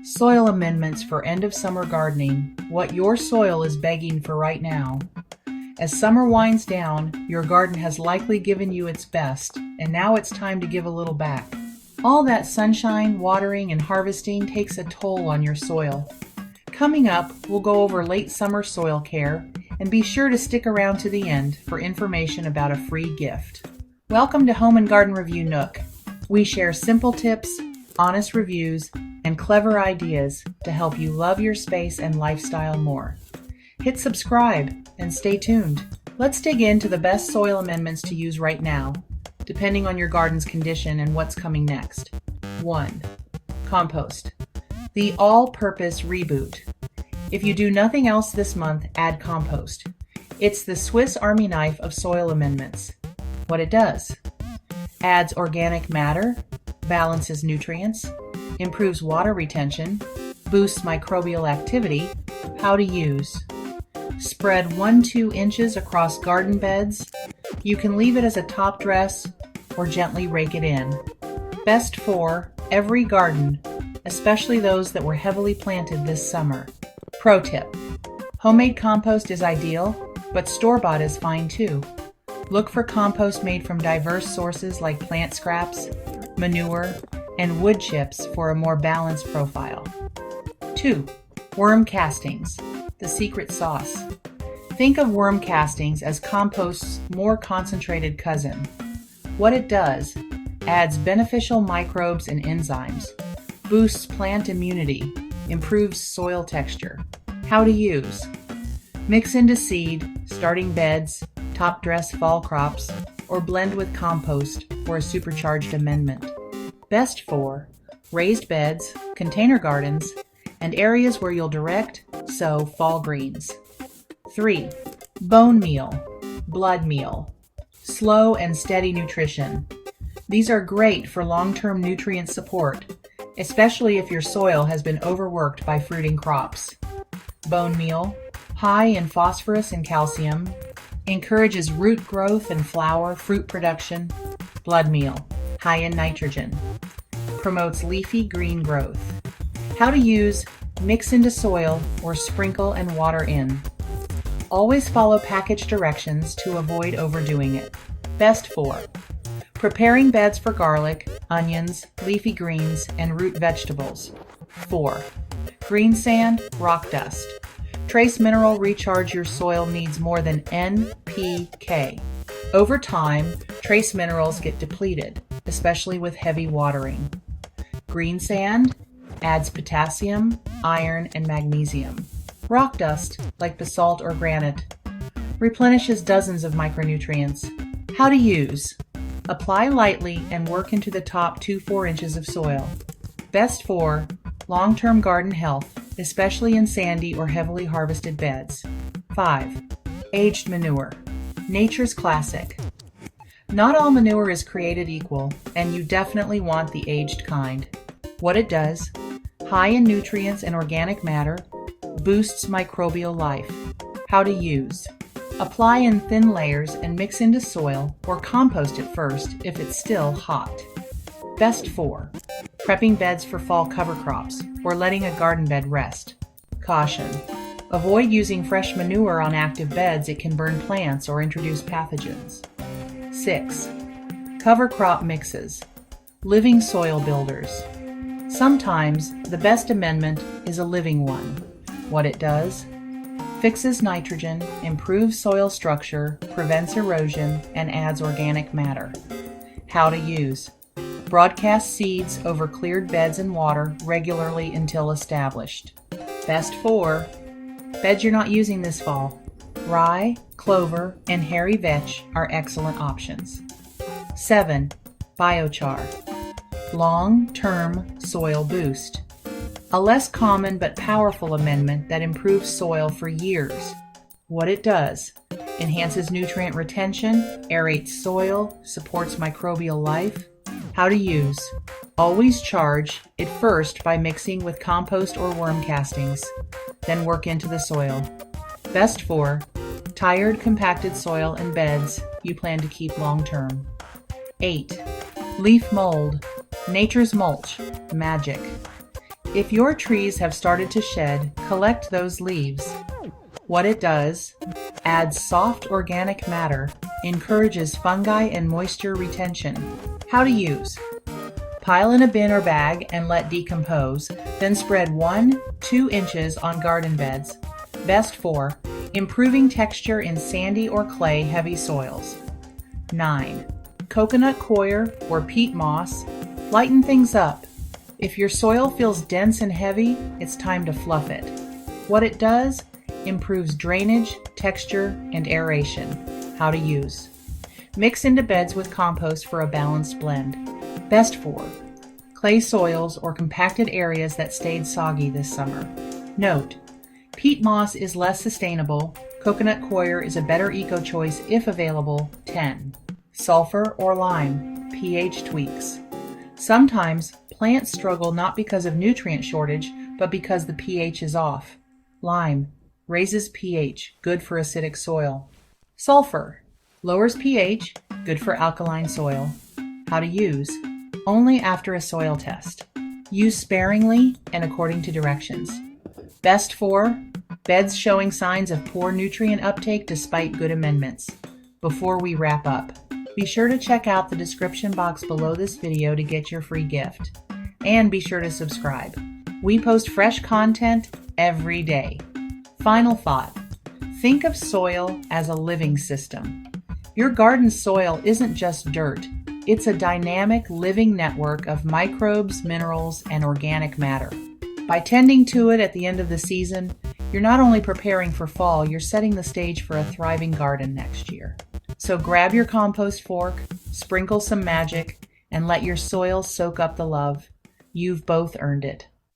Soil amendments for end-of-summer gardening, what your soil is begging for right now. As summer winds down, your garden has likely given you its best, and now it's time to give a little back. All that sunshine, watering, and harvesting takes a toll on your soil. Coming up, we'll go over late summer soil care, and be sure to stick around to the end for information about a free gift. Welcome to Home and Garden Review Nook. We share simple tips, honest reviews, and clever ideas to help you love your space and lifestyle more. Hit subscribe and stay tuned. Let's dig into the best soil amendments to use right now, depending on your garden's condition and what's coming next. 1. Compost. The all-purpose reboot. If you do nothing else this month, add compost. It's the Swiss Army knife of soil amendments. What it does: adds organic matter, balances nutrients, improves water retention, boosts microbial activity. How to use: spread 1-2 inches across garden beds. You can leave it as a top dress or gently rake it in. Best for every garden, especially those that were heavily planted this summer. Pro tip: homemade compost is ideal, but store-bought is fine too. Look for compost made from diverse sources like plant scraps, manure, and wood chips for a more balanced profile. 2. Worm castings, the secret sauce. Think of worm castings as compost's more concentrated cousin. What it does: adds beneficial microbes and enzymes, boosts plant immunity, improves soil texture. How to use: mix into seed, starting beds, top dress fall crops, or blend with compost for a supercharged amendment. Best for raised beds, container gardens, and areas where you'll direct sow fall greens. 3. Bone meal, blood meal. Slow and steady nutrition. These are great for long-term nutrient support, especially if your soil has been overworked by fruiting crops. Bone meal, high in phosphorus and calcium, encourages root growth and flower fruit production. Blood meal, high in nitrogen, promotes leafy green growth. How to use: mix into soil or sprinkle and water in. Always follow package directions to avoid overdoing it. Best for preparing beds for garlic, onions, leafy greens, and root vegetables. 4. Green sand, rock dust. Trace mineral recharge your soil needs more than NPK. Over time, trace minerals get depleted, especially with heavy watering. Green sand adds potassium, iron, and magnesium. Rock dust, like basalt or granite, replenishes dozens of micronutrients. How to use: apply lightly and work into the top 2-4 inches of soil. Best for long-term garden health, especially in sandy or heavily harvested beds. 5. Aged manure, nature's classic. Not all manure is created equal, and you definitely want the aged kind. What it does: high in nutrients and organic matter, boosts microbial life. How to use: apply in thin layers and mix into soil or compost it first if it's still hot. Best for prepping beds for fall cover crops or letting a garden bed rest. Caution: avoid using fresh manure on active beds. It can burn plants or introduce pathogens. 6. Cover crop mixes, living soil builders. Sometimes the best amendment is a living one. What it does: fixes nitrogen, improves soil structure, prevents erosion, and adds organic matter. How to use: broadcast seeds over cleared beds and water regularly until established. Best for beds you're not using this fall. Rye, clover, and hairy vetch are excellent options. 7. Biochar, long-term soil boost. A less common but powerful amendment that improves soil for years. What it does: enhances nutrient retention, aerates soil, supports microbial life. How to use: always charge it first by mixing with compost or worm castings, then work into the soil. Best for tired, compacted soil and beds you plan to keep long term. 8. Leaf mold, nature's mulch, magic. If your trees have started to shed, collect those leaves. What it does: adds soft organic matter, encourages fungi and moisture retention. How to use: pile in a bin or bag and let decompose, then spread 1-2 inches on garden beds. Best for improving texture in sandy or clay heavy soils. 9. Coconut coir or peat moss. Lighten things up. If your soil feels dense and heavy, it's time to fluff it. What it does: improves drainage, texture, and aeration. How to use: mix into beds with compost for a balanced blend. Best for clay soils or compacted areas that stayed soggy this summer. Note: peat moss is less sustainable. Coconut coir is a better eco choice if available. 10. Sulfur or lime. pH tweaks. Sometimes plants struggle not because of nutrient shortage, but because the pH is off. Lime raises pH, good for acidic soil. Sulfur lowers pH, good for alkaline soil. How to use: only after a soil test. Use sparingly and according to directions. Best for beds showing signs of poor nutrient uptake despite good amendments. Before we wrap up, be sure to check out the description box below this video to get your free gift. And be sure to subscribe. We post fresh content every day. Final thought: think of soil as a living system. Your garden soil isn't just dirt. It's a dynamic, living network of microbes, minerals, and organic matter. By tending to it at the end of the season, you're not only preparing for fall, you're setting the stage for a thriving garden next year. So grab your compost fork, sprinkle some magic, and let your soil soak up the love. You've both earned it.